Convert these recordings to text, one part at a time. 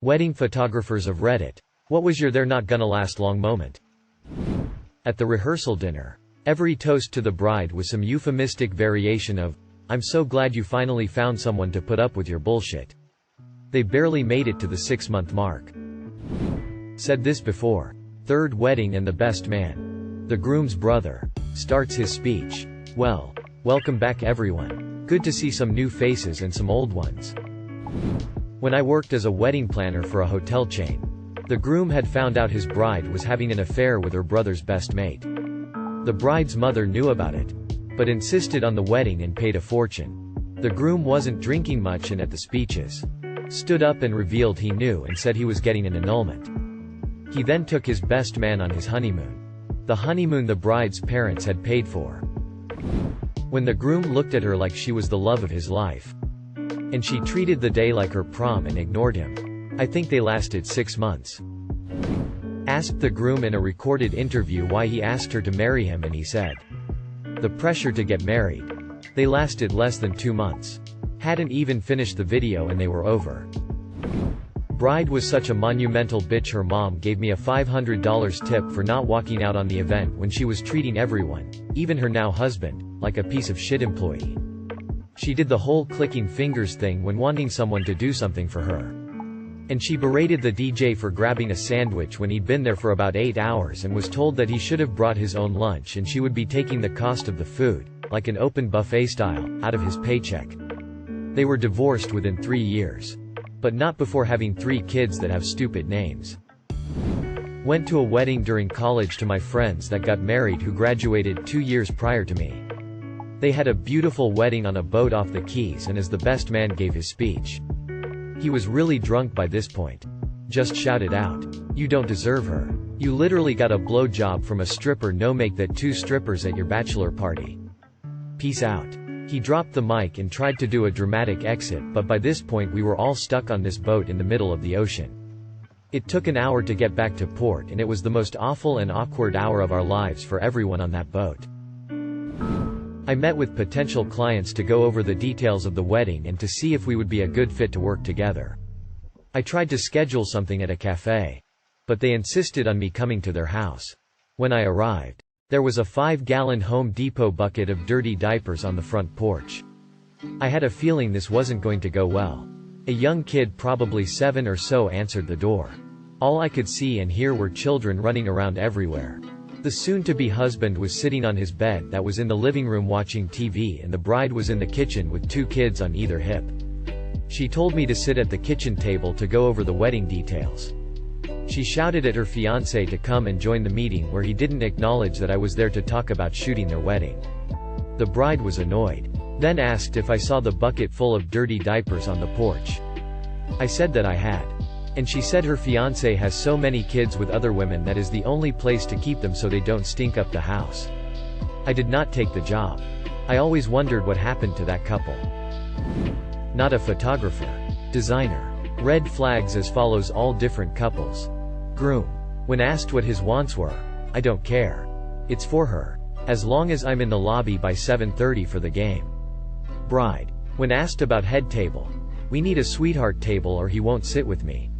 Wedding photographers of Reddit. What was your "they're not gonna last long" moment? At the rehearsal dinner, every toast to the bride was some euphemistic variation of, "I'm so glad you finally found someone to put up with your bullshit." They barely made it to the 6-month mark. Said this before. Third wedding and the best man, the groom's brother, starts his speech. "Well, welcome back everyone. Good to see some new faces and some old ones. When I worked as a wedding planner for a hotel chain, the groom had found out his bride was having an affair with her brother's best mate. The bride's mother knew about it, but insisted on the wedding and paid a fortune. The groom wasn't drinking much and at the speeches, stood up and revealed he knew and said he was getting an annulment. He then took his best man on his honeymoon. The honeymoon the bride's parents had paid for. When the groom looked at her like she was the love of his life, and she treated the day like her prom and ignored him. I think they lasted 6 months. Asked the groom in a recorded interview why he asked her to marry him, and he said, "The pressure to get married." They lasted less than 2 months. Hadn't even finished the video and they were over. Bride was such a monumental bitch, her mom gave me a $500 tip for not walking out on the event when she was treating everyone, even her now husband, like a piece of shit employee. She did the whole clicking fingers thing when wanting someone to do something for her. And she berated the DJ for grabbing a sandwich when he'd been there for about 8 hours and was told that he should have brought his own lunch and she would be taking the cost of the food, like an open buffet style, out of his paycheck. They were divorced within 3 years. But not before having 3 kids that have stupid names. Went to a wedding during college to my friends that got married who graduated 2 years prior to me. They had a beautiful wedding on a boat off the Keys, and as the best man gave his speech, he was really drunk by this point. Just shouted out, "You don't deserve her. You literally got a blow job from a stripper. No, make that 2 strippers at your bachelor party. Peace out." He dropped the mic and tried to do a dramatic exit, but by this point we were all stuck on this boat in the middle of the ocean. It took an hour to get back to port, and it was the most awful and awkward hour of our lives for everyone on that boat. I met with potential clients to go over the details of the wedding and to see if we would be a good fit to work together. I tried to schedule something at a cafe, but they insisted on me coming to their house. When I arrived, there was a 5-gallon Home Depot bucket of dirty diapers on the front porch. I had a feeling this wasn't going to go well. A young kid, probably 7 or so, answered the door. All I could see and hear were children running around everywhere. The soon-to-be husband was sitting on his bed that was in the living room watching TV, and the bride was in the kitchen with 2 kids on either hip. She told me to sit at the kitchen table to go over the wedding details. She shouted at her fiancé to come and join the meeting, where he didn't acknowledge that I was there to talk about shooting their wedding. The bride was annoyed. Then asked if I saw the bucket full of dirty diapers on the porch. I said that I had. And she said her fiancé has so many kids with other women that is the only place to keep them so they don't stink up the house. I did not take the job. I always wondered what happened to that couple. Not a photographer. Designer. Red flags as follows: all different couples. Groom. When asked what his wants were, "I don't care. It's for her. As long as I'm in the lobby by 7:30 for the game." Bride. When asked about head table, "We need a sweetheart table or he won't sit with me."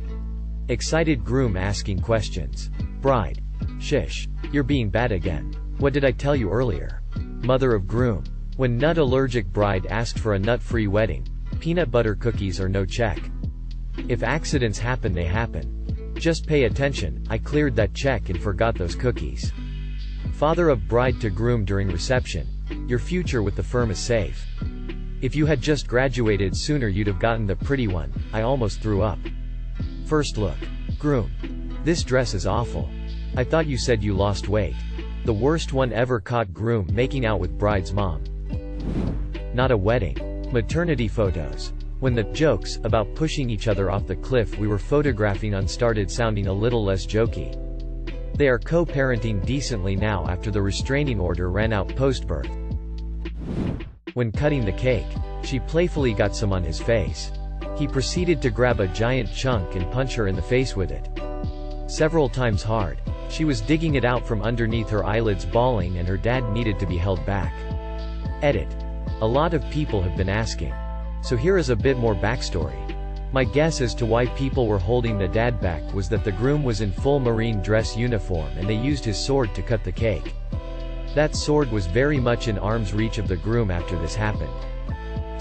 Excited groom asking questions. Bride. "Shish. You're being bad again. What did I tell you earlier?" Mother of groom. When nut allergic bride asked for a nut-free wedding. Peanut butter cookies or no check. If accidents happen, they happen. Just pay attention. I cleared that check and forgot those cookies. Father of bride to groom during reception. Your future with the firm is safe. If you had just graduated sooner, you'd have gotten the pretty one. I almost threw up. First look. Groom. This dress is awful. I thought you said you lost weight. The worst one ever. Caught groom making out with bride's mom. Not a wedding. Maternity photos. When the jokes about pushing each other off the cliff we were photographing on started sounding a little less jokey. They are co-parenting decently now after the restraining order ran out post-birth. When cutting the cake, she playfully got some on his face. He proceeded to grab a giant chunk and punch her in the face with it. Several times hard. She was digging it out from underneath her eyelids, bawling, and her dad needed to be held back. Edit. A lot of people have been asking. So here is a bit more backstory. My guess as to why people were holding the dad back was that the groom was in full marine dress uniform and they used his sword to cut the cake. That sword was very much in arm's reach of the groom after this happened.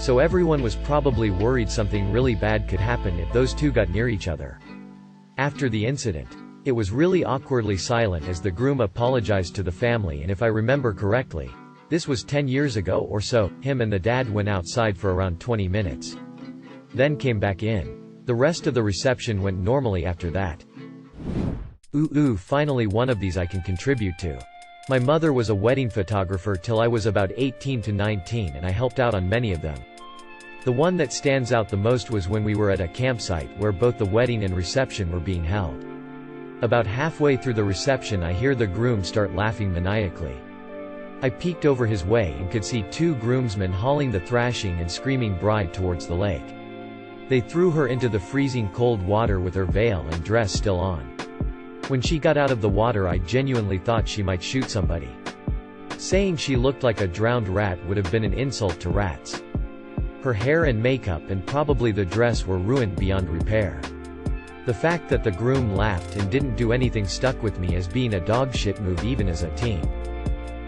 So everyone was probably worried something really bad could happen if those two got near each other. After the incident, it was really awkwardly silent as the groom apologized to the family, and if I remember correctly, this was 10 years ago or so. Him and the dad went outside for around 20 minutes. Then came back in. The rest of the reception went normally after that. Finally one of these I can contribute to. My mother was a wedding photographer till I was about 18 to 19, and I helped out on many of them. The one that stands out the most was when we were at a campsite where both the wedding and reception were being held. About halfway through the reception I hear the groom start laughing maniacally. I peeked over his way and could see two groomsmen hauling the thrashing and screaming bride towards the lake. They threw her into the freezing cold water with her veil and dress still on. When she got out of the water I genuinely thought she might shoot somebody. Saying she looked like a drowned rat would have been an insult to rats. Her hair and makeup and probably the dress were ruined beyond repair. The fact that the groom laughed and didn't do anything stuck with me as being a dogshit move even as a teen.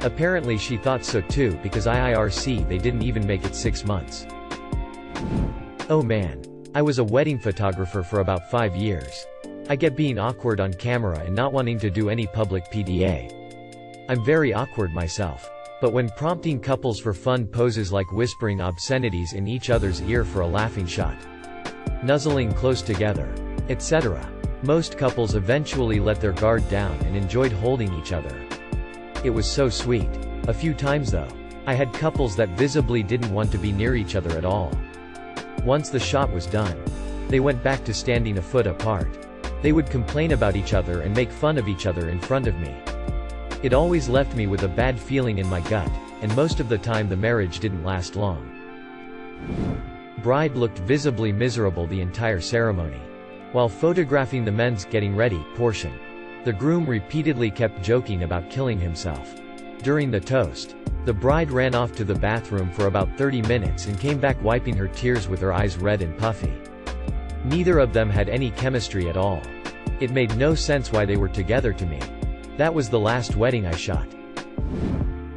Apparently she thought so too, because IRC they didn't even make it 6 months. Oh man. I was a wedding photographer for about 5 years. I get being awkward on camera and not wanting to do any public PDA. I'm very awkward myself. But when prompting couples for fun poses like whispering obscenities in each other's ear for a laughing shot, nuzzling close together, etc., most couples eventually let their guard down and enjoyed holding each other. It was so sweet. A few times though, I had couples that visibly didn't want to be near each other at all. Once the shot was done, they went back to standing a foot apart. They would complain about each other and make fun of each other in front of me. It always left me with a bad feeling in my gut, and most of the time the marriage didn't last long. Bride looked visibly miserable the entire ceremony. While photographing the men's getting ready portion, the groom repeatedly kept joking about killing himself. During the toast, the bride ran off to the bathroom for about 30 minutes and came back wiping her tears with her eyes red and puffy. Neither of them had any chemistry at all. It made no sense why they were together to me. That was the last wedding I shot.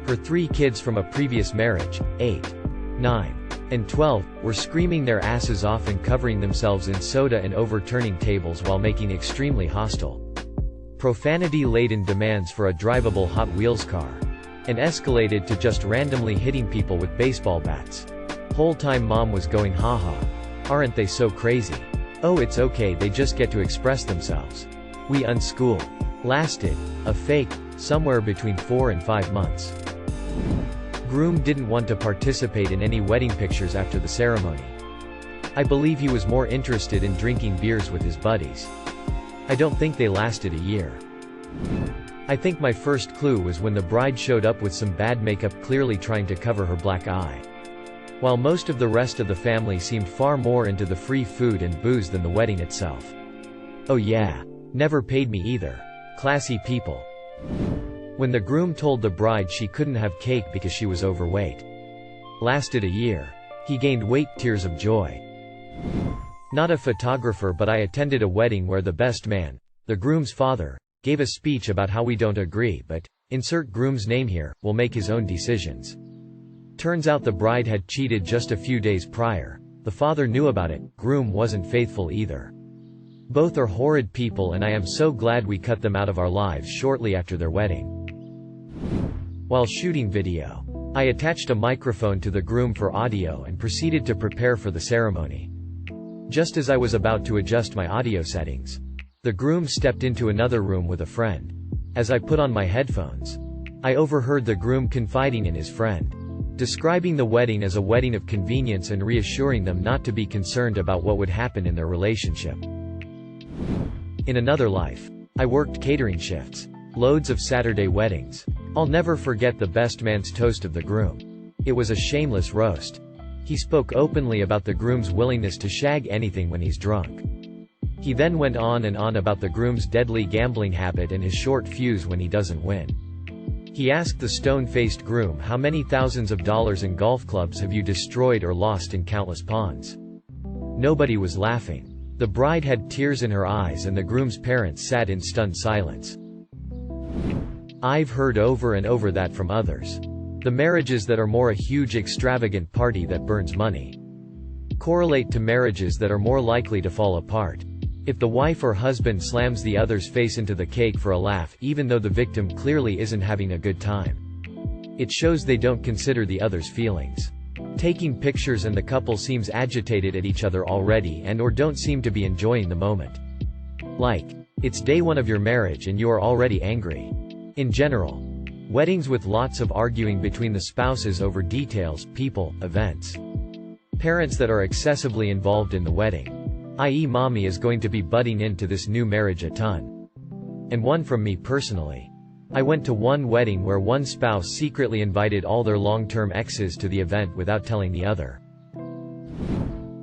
Her 3 kids from a previous marriage, 8, 9, and 12, were screaming their asses off and covering themselves in soda and overturning tables while making extremely hostile, profanity-laden demands for a drivable Hot Wheels car, and escalated to just randomly hitting people with baseball bats. Whole time mom was going haha. Aren't they so crazy? Oh, it's okay, they just get to express themselves. We unschool. Lasted, a fake, somewhere between 4 and 5 months. Groom didn't want to participate in any wedding pictures after the ceremony. I believe he was more interested in drinking beers with his buddies. I don't think they lasted a year. I think my first clue was when the bride showed up with some bad makeup clearly trying to cover her black eye. While most of the rest of the family seemed far more into the free food and booze than the wedding itself. Oh yeah. Never paid me either. Classy people. When the groom told the bride she couldn't have cake because she was overweight. Lasted a year. He gained weight, tears of joy. Not a photographer, but I attended a wedding where the best man, the groom's father, gave a speech about how we don't agree, but, insert groom's name here, will make his own decisions. Turns out the bride had cheated just a few days prior. The father knew about it, groom wasn't faithful either. Both are horrid people and I am so glad we cut them out of our lives shortly after their wedding. While shooting video, I attached a microphone to the groom for audio and proceeded to prepare for the ceremony. Just as I was about to adjust my audio settings, the groom stepped into another room with a friend. As I put on my headphones, I overheard the groom confiding in his friend, describing the wedding as a wedding of convenience and reassuring them not to be concerned about what would happen in their relationship. In another life, I worked catering shifts. Loads of Saturday weddings. I'll never forget the best man's toast of the groom. It was a shameless roast. He spoke openly about the groom's willingness to shag anything when he's drunk. He then went on and on about the groom's deadly gambling habit and his short fuse when he doesn't win. He asked the stone-faced groom, how many thousands of dollars in golf clubs have you destroyed or lost in countless pawns? Nobody was laughing. The bride had tears in her eyes and the groom's parents sat in stunned silence. I've heard over and over that from others. The marriages that are more a huge extravagant party that burns money correlate to marriages that are more likely to fall apart. If the wife or husband slams the other's face into the cake for a laugh even though the victim clearly isn't having a good time, it shows they don't consider the other's feelings. Taking pictures and the couple seems agitated at each other already and/or don't seem to be enjoying the moment. Like, it's day one of your marriage and you are already angry. In general, weddings with lots of arguing between the spouses over details, people, events. Parents that are excessively involved in the wedding, i.e. mommy is going to be butting into this new marriage a ton. And one from me personally. I went to one wedding where one spouse secretly invited all their long-term exes to the event without telling the other.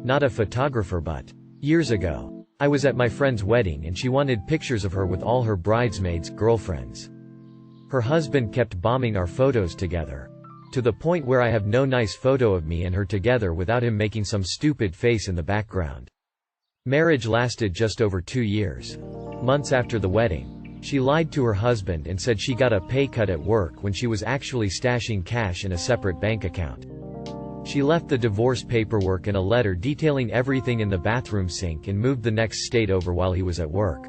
Not a photographer but years ago, I was at my friend's wedding and she wanted pictures of her with all her bridesmaids, girlfriends. Her husband kept bombing our photos together, to the point where I have no nice photo of me and her together without him making some stupid face in the background. Marriage lasted just over 2 years. Months after the wedding, she lied to her husband and said she got a pay cut at work when she was actually stashing cash in a separate bank account. She left the divorce paperwork and a letter detailing everything in the bathroom sink and moved the next state over while he was at work.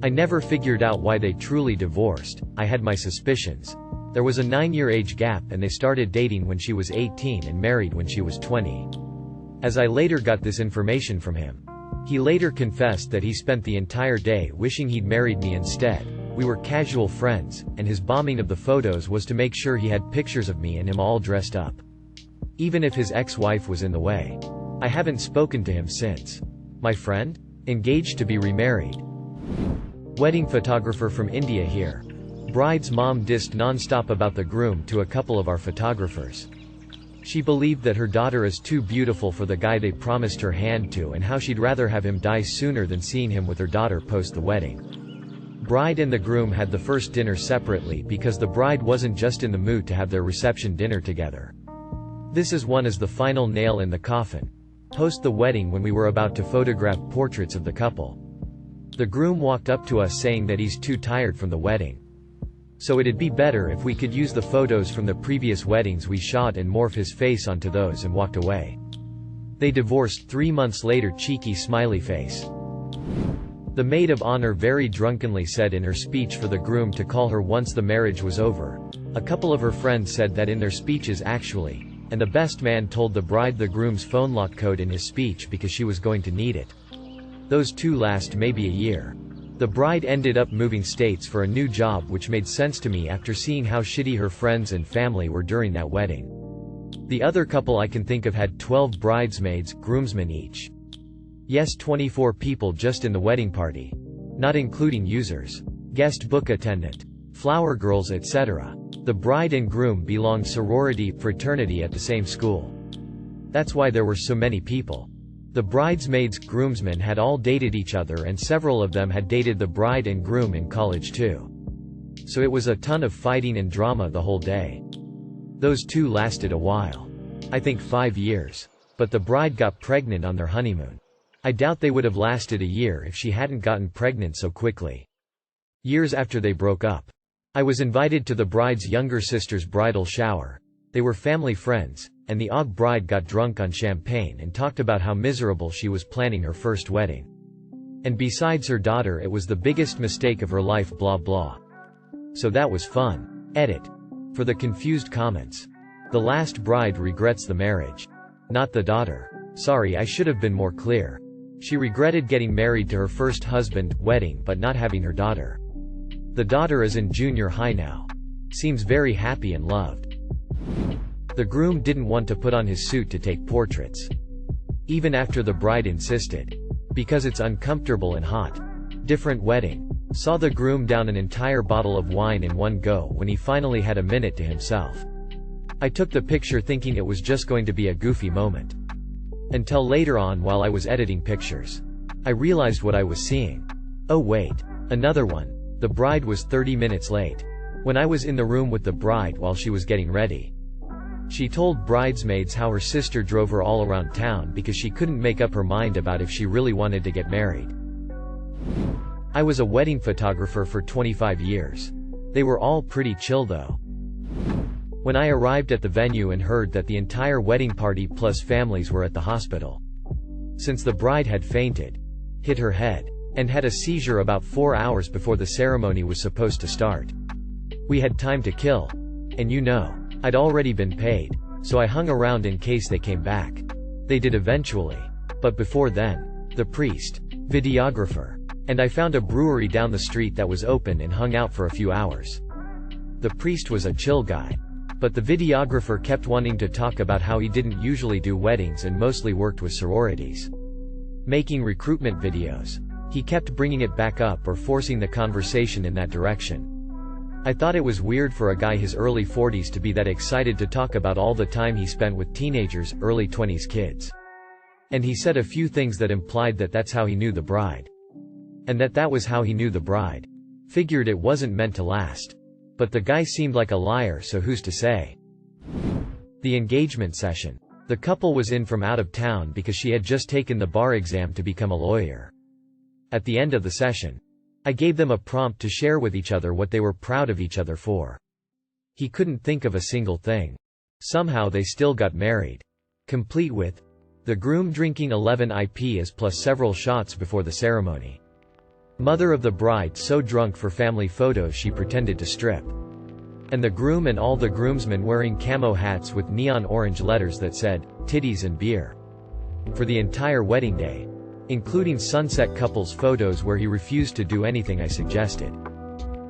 I never figured out why they truly divorced. I had my suspicions. There was a 9-year age gap and they started dating when she was 18 and married when she was 20. As I later got this information from him, he later confessed that he spent the entire day wishing he'd married me instead. We were casual friends, and his bombing of the photos was to make sure he had pictures of me and him all dressed up, even if his ex-wife was in the way. I haven't spoken to him since. My friend? Engaged to be remarried. Wedding photographer from India here. Bride's mom dissed non-stop about the groom to a couple of our photographers. She believed that her daughter is too beautiful for the guy they promised her hand to and how she'd rather have him die sooner than seeing him with her daughter post the wedding. Bride and the groom had the first dinner separately because the bride wasn't just in the mood to have their reception dinner together. This is one as the final nail in the coffin. Post the wedding, when we were about to photograph portraits of the couple, the groom walked up to us saying that he's too tired from the wedding, so it'd be better if we could use the photos from the previous weddings we shot and morph his face onto those, and walked away. They divorced 3 months later. Cheeky smiley face. The maid of honor very drunkenly said in her speech for the groom to call her once the marriage was over. A couple of her friends said that in their speeches actually, and the best man told the bride the groom's phone lock code in his speech because she was going to need it. Those two last maybe a year. The bride ended up moving states for a new job, which made sense to me after seeing how shitty her friends and family were during that wedding. The other couple I can think of had 12 bridesmaids, groomsmen each. Yes, 24 people just in the wedding party, not including users, guest book attendant, flower girls, etc. The bride and groom belonged sorority, fraternity at the same school. That's why there were so many people. The bridesmaids, groomsmen had all dated each other and several of them had dated the bride and groom in college too. So it was a ton of fighting and drama the whole day. Those two lasted a while. I think 5 years. But the bride got pregnant on their honeymoon. I doubt they would have lasted a year if she hadn't gotten pregnant so quickly. Years after they broke up, I was invited to the bride's younger sister's bridal shower. They were family friends, and the bride got drunk on champagne and talked about how miserable she was planning her first wedding. And besides her daughter, it was the biggest mistake of her life, blah blah. So that was fun. Edit. For the confused comments. The last bride regrets the marriage, not the daughter. Sorry, I should have been more clear. She regretted getting married to her first husband, wedding, but not having her daughter. The daughter is in junior high now. Seems very happy and loved. The groom didn't want to put on his suit to take portraits, even after the bride insisted, because it's uncomfortable and hot. Different wedding. Saw the groom down an entire bottle of wine in one go when he finally had a minute to himself. I took the picture thinking it was just going to be a goofy moment. Until later on, while I was editing pictures, I realized what I was seeing. Oh wait, another one. The bride was 30 minutes late. When I was in the room with the bride while she was getting ready, She told bridesmaids how her sister drove her all around town because she couldn't make up her mind about if she really wanted to get married. I was a wedding photographer for 25 years. They were all pretty chill though. When I arrived at the venue and heard that the entire wedding party plus families were at the hospital. Since the bride had fainted, hit her head, and had a seizure about 4 hours before the ceremony was supposed to start. We had time to kill. And you know, I'd already been paid, so I hung around in case they came back. They did eventually. But before then, the priest, videographer, and I found a brewery down the street that was open and hung out for a few hours. The priest was a chill guy. But the videographer kept wanting to talk about how he didn't usually do weddings and mostly worked with sororities. Making recruitment videos. He kept bringing it back up or forcing the conversation in that direction. I thought it was weird for a guy his early 40s to be that excited to talk about all the time he spent with teenagers, early 20s kids. And he said a few things that implied that that's how he knew the bride. And that was how he knew the bride. Figured it wasn't meant to last. But the guy seemed like a liar, so who's to say? The engagement session. The couple was in from out of town because she had just taken the bar exam to become a lawyer. At the end of the session, I gave them a prompt to share with each other what they were proud of each other for. He couldn't think of a single thing. Somehow they still got married. Complete with the groom drinking 11 IPAs plus several shots before the ceremony. Mother of the bride so drunk for family photos she pretended to strip. And the groom and all the groomsmen wearing camo hats with neon orange letters that said, "Titties and beer." For the entire wedding day. Including sunset couples photos where he refused to do anything I suggested.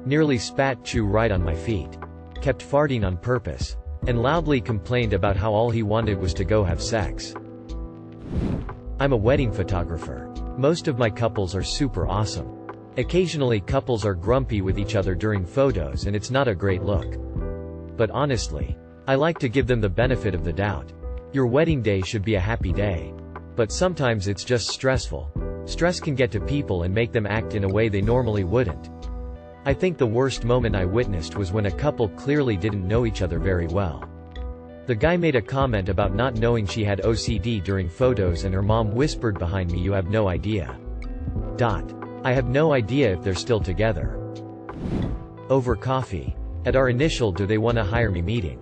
Nearly spat chew right on my feet. Kept farting on purpose. And loudly complained about how all he wanted was to go have sex. I'm a wedding photographer. Most of my couples are super awesome. Occasionally couples are grumpy with each other during photos and it's not a great look. But honestly, I like to give them the benefit of the doubt. Your wedding day should be a happy day. But sometimes it's just stressful. Stress can get to people and make them act in a way they normally wouldn't. I think the worst moment I witnessed was when a couple clearly didn't know each other very well. The guy made a comment about not knowing she had OCD during photos and her mom whispered behind me, "You have no idea." I have no idea if they're still together. Over coffee. At our initial "do they wanna hire me" meeting.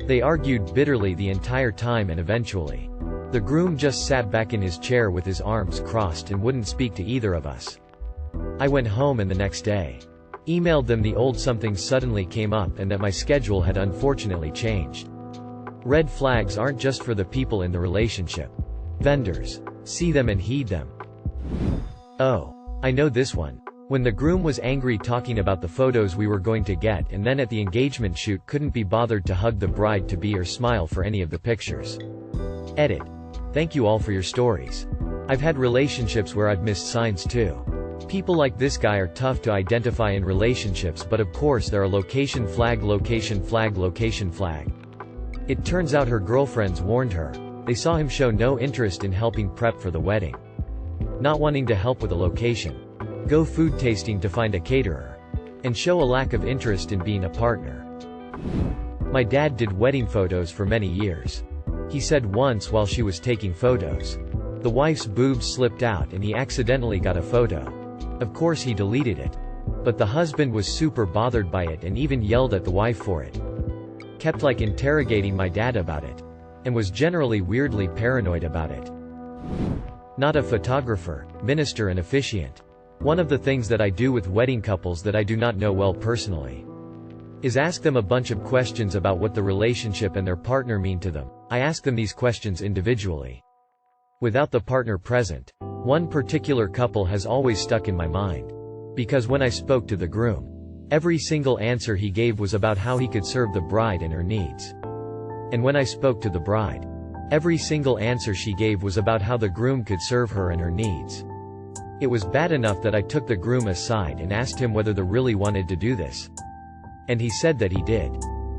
They argued bitterly the entire time and eventually. The groom just sat back in his chair with his arms crossed and wouldn't speak to either of us. I went home and the next day emailed them the old something suddenly came up and that my schedule had unfortunately changed. Red flags aren't just for the people in the relationship. Vendors. See them and heed them. Oh. I know this one. When the groom was angry talking about the photos we were going to get and then at the engagement shoot couldn't be bothered to hug the bride-to-be or smile for any of the pictures. Edit. Thank you all for your stories. I've had relationships where I've missed signs too. People like this guy are tough to identify in relationships, but of course there are location flag, location flag, location flag. It turns out her girlfriends warned her. They saw him show no interest in helping prep for the wedding. Not wanting to help with a location. Go food tasting to find a caterer. And show a lack of interest in being a partner. My dad did wedding photos for many years. He said once while she was taking photos, the wife's boobs slipped out and he accidentally got a photo. Of course he deleted it. But the husband was super bothered by it and even yelled at the wife for it. Kept like interrogating my dad about it. And was generally weirdly paranoid about it. Not a photographer, minister and officiant. One of the things that I do with wedding couples that I do not know well personally is ask them a bunch of questions about what the relationship and their partner mean to them. I ask them these questions individually. Without the partner present. One particular couple has always stuck in my mind. Because when I spoke to the groom, every single answer he gave was about how he could serve the bride and her needs. And when I spoke to the bride, every single answer she gave was about how the groom could serve her and her needs. It was bad enough that I took the groom aside and asked him whether they really wanted to do this. And he said that he did.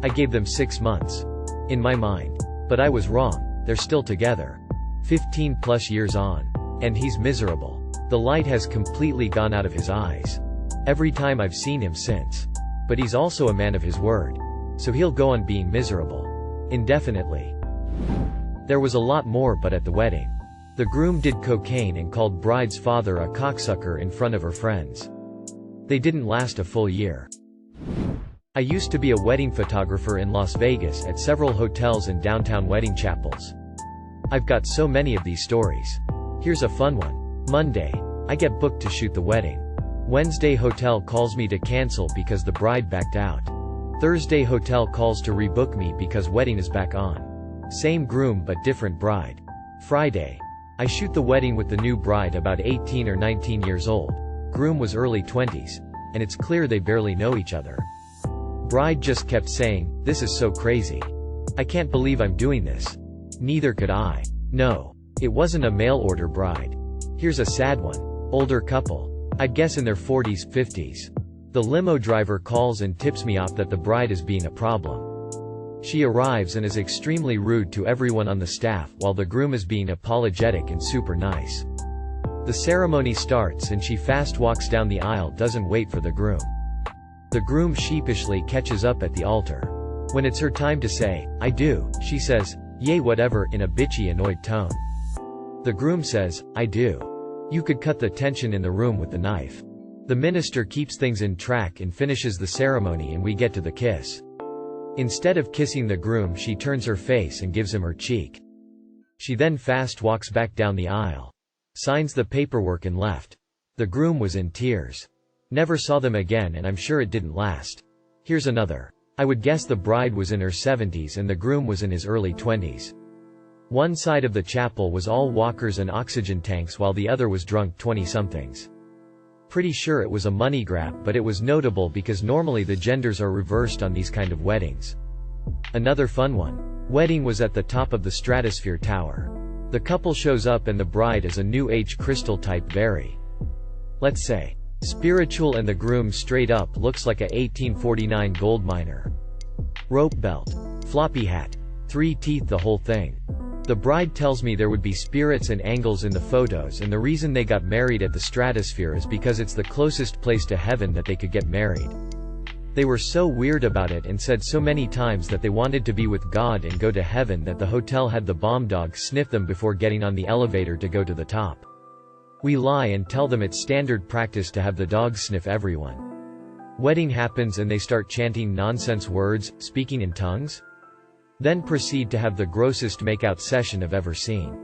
I gave them 6 months. In my mind. But I was wrong, they're still together. 15 plus years on. And he's miserable. The light has completely gone out of his eyes. Every time I've seen him since. But he's also a man of his word. So he'll go on being miserable. indefinitely. There was a lot more, but at the wedding, the groom did cocaine and called bride's father a cocksucker in front of her friends. They didn't last a full year. I used to be a wedding photographer in Las Vegas at several hotels and downtown wedding chapels. I've got so many of these stories. Here's a fun one. Monday, I get booked to shoot the wedding. Wednesday, hotel calls me to cancel because the bride backed out. Thursday, hotel calls to rebook me because wedding is back on. Same groom but different bride. Friday, I shoot the wedding with the new bride about 18 or 19 years old. Groom was early 20s. And it's clear they barely know each other. Bride just kept saying, "This is so crazy. I can't believe I'm doing this." Neither could I. No. It wasn't a mail order bride. Here's a sad one. Older couple. I'd guess in their 40s, 50s. The limo driver calls and tips me off that the bride is being a problem. She arrives and is extremely rude to everyone on the staff, while the groom is being apologetic and super nice. The ceremony starts and she fast walks down the aisle, doesn't wait for the groom. The groom sheepishly catches up at the altar. When it's her time to say, "I do," she says, "Yay whatever," in a bitchy annoyed tone. The groom says, "I do." You could cut the tension in the room with the knife. The minister keeps things in track and finishes the ceremony, and we get to the kiss. Instead of kissing the groom, she turns her face and gives him her cheek. She then fast walks back down the aisle, signs the paperwork and left. The groom was in tears. Never saw them again, and I'm sure it didn't last. Here's another. I would guess the bride was in her 70s and the groom was in his early 20s. One side of the chapel was all walkers and oxygen tanks while the other was drunk 20-somethings. Pretty sure it was a money grab, but it was notable because normally the genders are reversed on these kind of weddings. Another fun one. Wedding was at the top of the Stratosphere Tower. The couple shows up and the bride is a new age crystal type, very, let's say, spiritual, and the groom straight up looks like a 1849 gold miner. Rope belt. Floppy hat. 3 teeth, the whole thing. The bride tells me there would be spirits and angels in the photos, and the reason they got married at the Stratosphere is because it's the closest place to heaven that they could get married. They were so weird about it and said so many times that they wanted to be with God and go to heaven that the hotel had the bomb dog sniff them before getting on the elevator to go to the top. We lie and tell them it's standard practice to have the dog sniff everyone. Wedding happens and they start chanting nonsense words, speaking in tongues. Then proceed to have the grossest makeout session I've ever seen.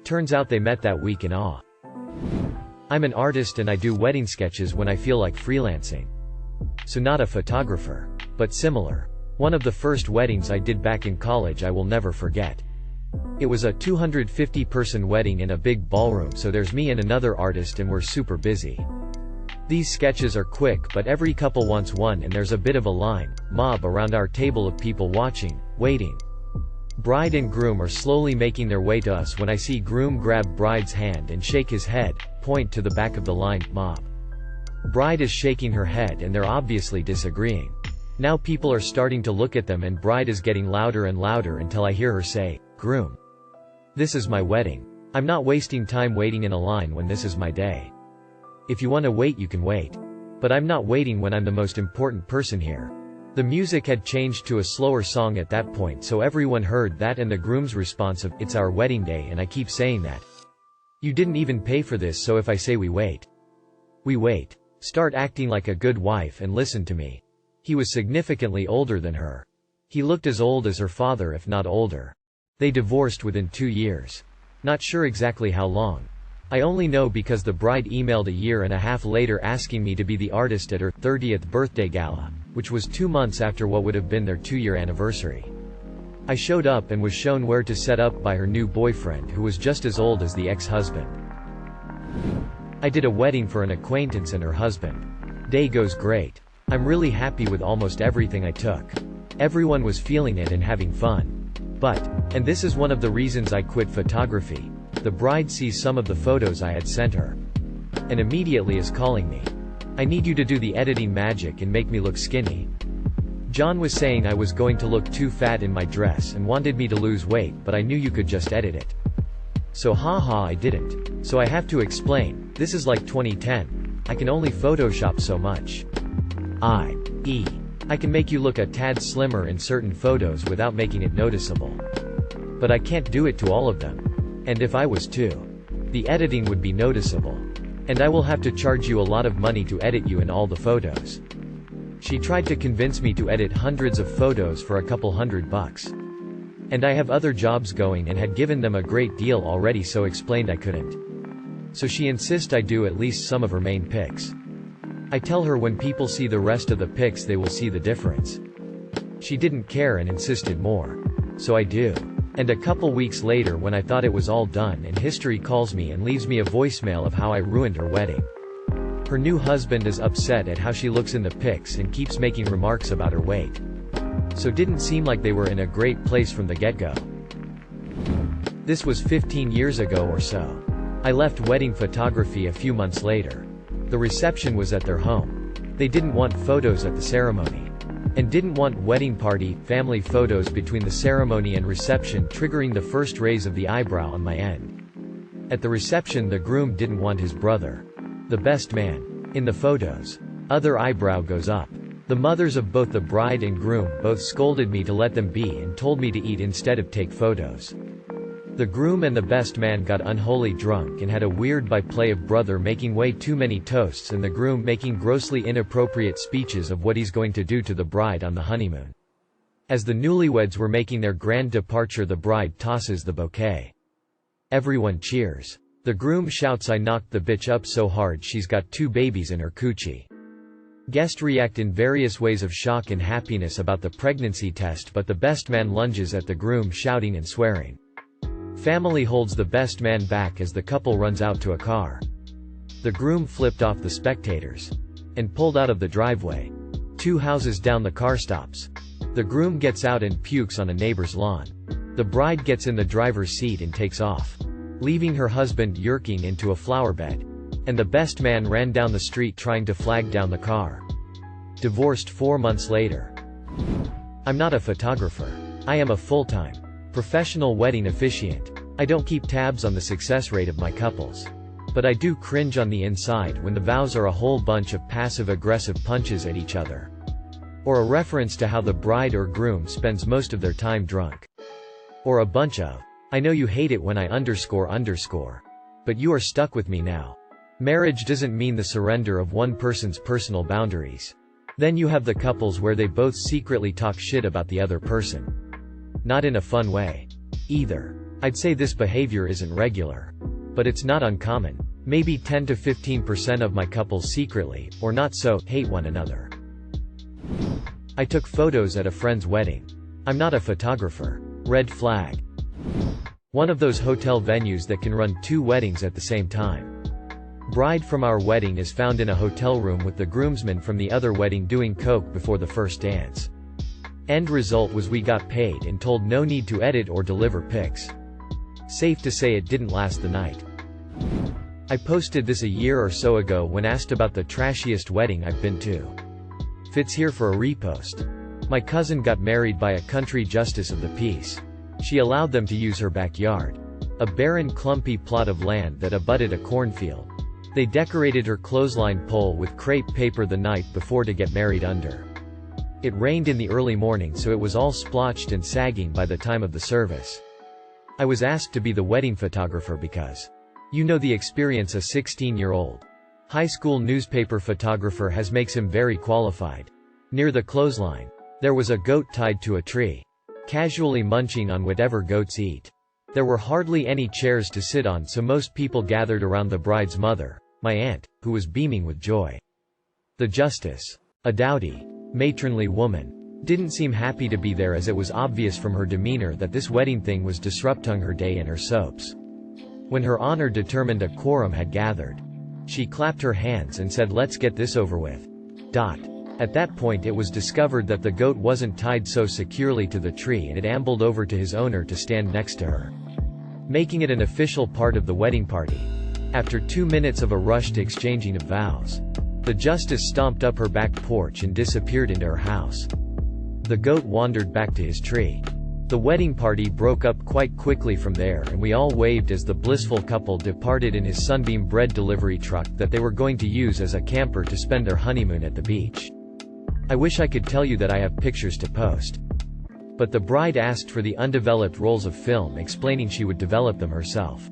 Turns out they met that week in awe. I'm an artist and I do wedding sketches when I feel like freelancing. So not a photographer, but similar. One of the first weddings I did back in college I will never forget. It was a 250-person wedding in a big ballroom, so there's me and another artist and we're super busy. These sketches are quick, but every couple wants one and there's a bit of a line, mob around our table of people watching, waiting. Bride and groom are slowly making their way to us when I see groom grab bride's hand and shake his head, point to the back of the line, mob. Bride is shaking her head and they're obviously disagreeing. Now people are starting to look at them and bride is getting louder and louder until I hear her say, "Groom, this is my wedding. I'm not wasting time waiting in a line when this is my day. If you want to wait you can wait. But I'm not waiting when I'm the most important person here." The music had changed to a slower song at that point, so everyone heard that and the groom's response of, "It's our wedding day and I keep saying that. You didn't even pay for this, so if I say we wait, we wait. Start acting like a good wife and listen to me." He was significantly older than her. He looked as old as her father, if not older. They divorced within 2 years. Not sure exactly how long. I only know because the bride emailed a year and a half later asking me to be the artist at her 30th birthday gala, which was 2 months after what would have been their 2-year anniversary. I showed up and was shown where to set up by her new boyfriend, who was just as old as the ex-husband. I did a wedding for an acquaintance and her husband. Day goes great. I'm really happy with almost everything I took. Everyone was feeling it and having fun. But, and this is one of the reasons I quit photography, the bride sees some of the photos I had sent her. And immediately is calling me. "I need you to do the editing magic and make me look skinny." John was saying I was going to look too fat in my dress and wanted me to lose weight, but I knew you could just edit it. So haha, I didn't. So I have to explain, this is like 2010. I can only Photoshop so much. I can make you look a tad slimmer in certain photos without making it noticeable. But I can't do it to all of them. And if I was to, the editing would be noticeable. And I will have to charge you a lot of money to edit you in all the photos. She tried to convince me to edit hundreds of photos for a couple $100. And I have other jobs going and had given them a great deal already, so explained I couldn't. So she insists I do at least some of her main pics. I tell her when people see the rest of the pics they will see the difference. She didn't care and insisted more. So I do. And a couple weeks later, when I thought it was all done, and history calls me and leaves me a voicemail of how I ruined her wedding. Her new husband is upset at how she looks in the pics and keeps making remarks about her weight. So didn't seem like they were in a great place from the get-go. This was 15 years ago or so. I left wedding photography a few months later. The reception was at their home. They didn't want photos at the ceremony. And didn't want wedding party, family photos between the ceremony and reception triggering the first raise of the eyebrow on my end. At the reception the groom didn't want his brother, the best man, in the photos. Other eyebrow goes up. The mothers of both the bride and groom both scolded me to let them be and told me to eat instead of take photos. The groom and the best man got unholy drunk and had a weird byplay of brother making way too many toasts and the groom making grossly inappropriate speeches of what he's going to do to the bride on the honeymoon. As the newlyweds were making their grand departure, the bride tosses the bouquet. Everyone cheers. The groom shouts, "I knocked the bitch up so hard she's got 2 babies in her coochie." Guests react in various ways of shock and happiness about the pregnancy test, but the best man lunges at the groom shouting and swearing. Family holds the best man back as the couple runs out to a car. The groom flipped off the spectators and pulled out of the driveway. 2 houses down the car stops. The groom gets out and pukes on a neighbor's lawn. The bride gets in the driver's seat and takes off, leaving her husband yerking into a flower bed. And the best man ran down the street trying to flag down the car. Divorced 4 months later. I'm not a photographer. I am a full-time professional wedding officiant. I don't keep tabs on the success rate of my couples. But I do cringe on the inside when the vows are a whole bunch of passive-aggressive punches at each other. Or a reference to how the bride or groom spends most of their time drunk. Or a bunch of, "I know you hate it when I __. But you are stuck with me now." Marriage doesn't mean the surrender of one person's personal boundaries. Then you have the couples where they both secretly talk shit about the other person. Not in a fun way. Either. I'd say this behavior isn't regular. But it's not uncommon. Maybe 10 to 15% of my couples secretly, or not so, hate one another. I took photos at a friend's wedding. I'm not a photographer. Red flag. One of those hotel venues that can run 2 weddings at the same time. Bride from our wedding is found in a hotel room with the groomsmen from the other wedding doing coke before the first dance. End result was we got paid and told no need to edit or deliver pics. Safe to say it didn't last the night. I posted this a year or so ago when asked about the trashiest wedding I've been to. Fits here for a repost. My cousin got married by a country justice of the peace. She allowed them to use her backyard. A barren, clumpy plot of land that abutted a cornfield. They decorated her clothesline pole with crepe paper the night before to get married under. It rained in the early morning, so it was all splotched and sagging by the time of the service. I was asked to be the wedding photographer because, you know the experience a 16-year-old high school newspaper photographer has makes him very qualified. Near the clothesline, there was a goat tied to a tree, casually munching on whatever goats eat. There were hardly any chairs to sit on, so most people gathered around the bride's mother, my aunt, who was beaming with joy. The justice, a dowdy, matronly woman, didn't seem happy to be there, as it was obvious from her demeanor that this wedding thing was disrupting her day and her soaps. When her honor determined a quorum had gathered, she clapped her hands and said, "Let's get this over with." At that point it was discovered that the goat wasn't tied so securely to the tree and it ambled over to his owner to stand next to her, making it an official part of the wedding party. After 2 minutes of a rushed exchanging of vows, the justice stomped up her back porch and disappeared into her house. The goat wandered back to his tree. The wedding party broke up quite quickly from there, and we all waved as the blissful couple departed in his Sunbeam bread delivery truck that they were going to use as a camper to spend their honeymoon at the beach. I wish I could tell you that I have pictures to post. But the bride asked for the undeveloped rolls of film, explaining she would develop them herself.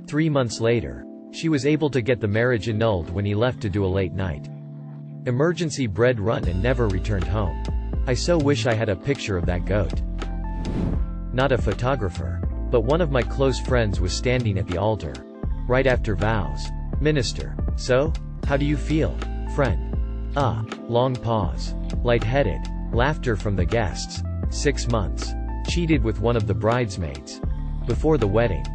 3 months later, she was able to get the marriage annulled when he left to do a late night emergency bread run and never returned home. I so wish I had a picture of that goat. Not a photographer, but one of my close friends was standing at the altar. Right after vows. Minister: so? How do you feel? Friend: long pause. Lightheaded. Laughter from the guests. 6 months. Cheated with one of the bridesmaids. Before the wedding.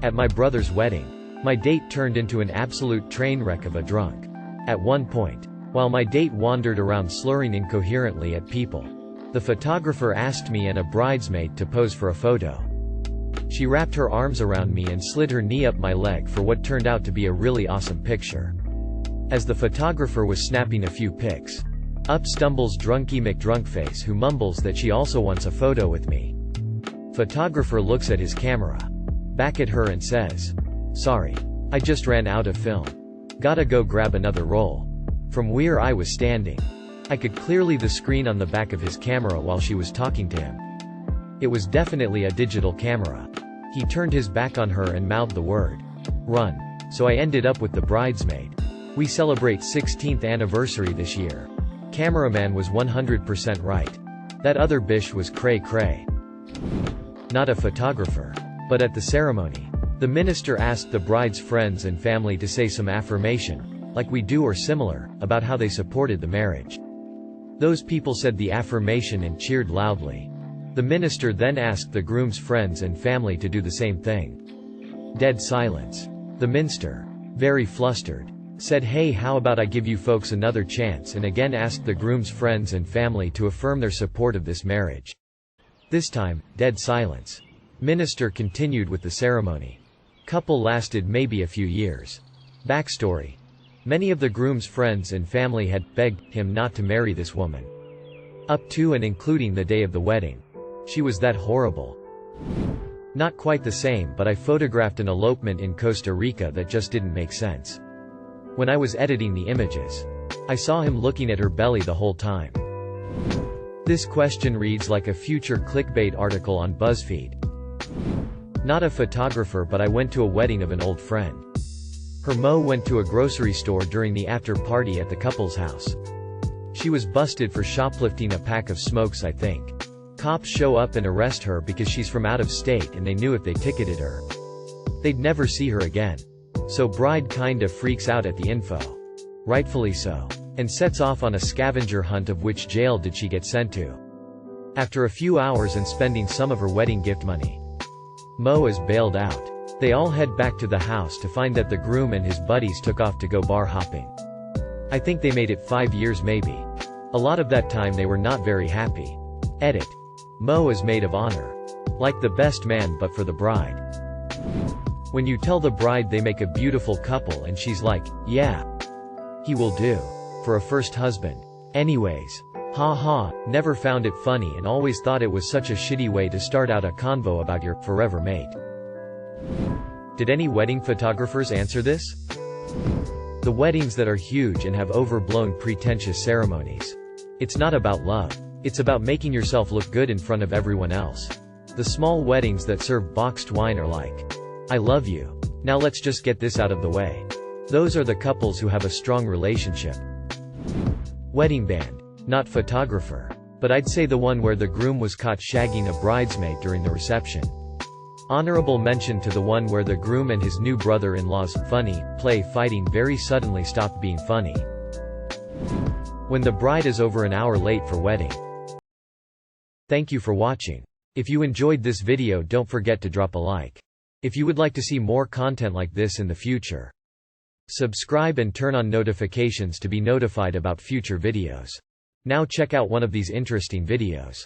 At my brother's wedding, my date turned into an absolute train wreck of a drunk. At one point, while my date wandered around slurring incoherently at people, the photographer asked me and a bridesmaid to pose for a photo. She wrapped her arms around me and slid her knee up my leg for what turned out to be a really awesome picture. As the photographer was snapping a few pics, up stumbles Drunky McDrunkface, who mumbles that she also wants a photo with me. Photographer looks at his camera, back at her, and says, "Sorry, I just ran out of film. Gotta go grab another roll." From where I was standing, I could clearly see the screen on the back of his camera while she was talking to him. It was definitely a digital camera. He turned his back on her and mouthed the word, "Run." So I ended up with the bridesmaid. We celebrate 16th anniversary this year. Cameraman was 100% right. That other bish was cray cray. Not a photographer. But at the ceremony, the minister asked the bride's friends and family to say some affirmation, like we do or similar, about how they supported the marriage. Those people said the affirmation and cheered loudly. The minister then asked the groom's friends and family to do the same thing. Dead silence. The minister, very flustered, said, "Hey, how about I give you folks another chance," and again asked the groom's friends and family to affirm their support of this marriage. This time, dead silence. Minister continued with the ceremony. Couple lasted maybe a few years. Backstory. Many of the groom's friends and family had begged him not to marry this woman. Up to and including the day of the wedding. She was that horrible. Not quite the same, but I photographed an elopement in Costa Rica that just didn't make sense. When I was editing the images, I saw him looking at her belly the whole time. This question reads like a future clickbait article on BuzzFeed. Not a photographer, but I went to a wedding of an old friend. Her Mo went to a grocery store during the after party at the couple's house. She was busted for shoplifting a pack of smokes, I think. Cops show up and arrest her because she's from out of state and they knew if they ticketed her, they'd never see her again. So bride kinda freaks out at the info. Rightfully so. And sets off on a scavenger hunt of which jail did she get sent to. After a few hours and spending some of her wedding gift money, Mo is bailed out. They all head back to the house to find that the groom and his buddies took off to go bar hopping. I think they made it 5 years maybe. A lot of that time they were not very happy. Edit. Mo is maid of honor. Like the best man but for the bride. When you tell the bride they make a beautiful couple and she's like, "Yeah, he will do. For a first husband. Anyways. Ha, never found it funny and always thought it was such a shitty way to start out a convo about your forever mate." Did any wedding photographers answer this? The weddings that are huge and have overblown pretentious ceremonies. It's not about love. It's about making yourself look good in front of everyone else. The small weddings that serve boxed wine are like, "I love you. Now let's just get this out of the way." Those are the couples who have a strong relationship. Wedding band. Not photographer. But I'd say the one where the groom was caught shagging a bridesmaid during the reception. Honorable mention to the one where the groom and his new brother-in-law's funny play fighting very suddenly stopped being funny. When the bride is over an hour late for wedding. Thank you for watching. If you enjoyed this video, don't forget to drop a like. If you would like to see more content like this in the future, subscribe and turn on notifications to be notified about future videos. Now check out one of these interesting videos.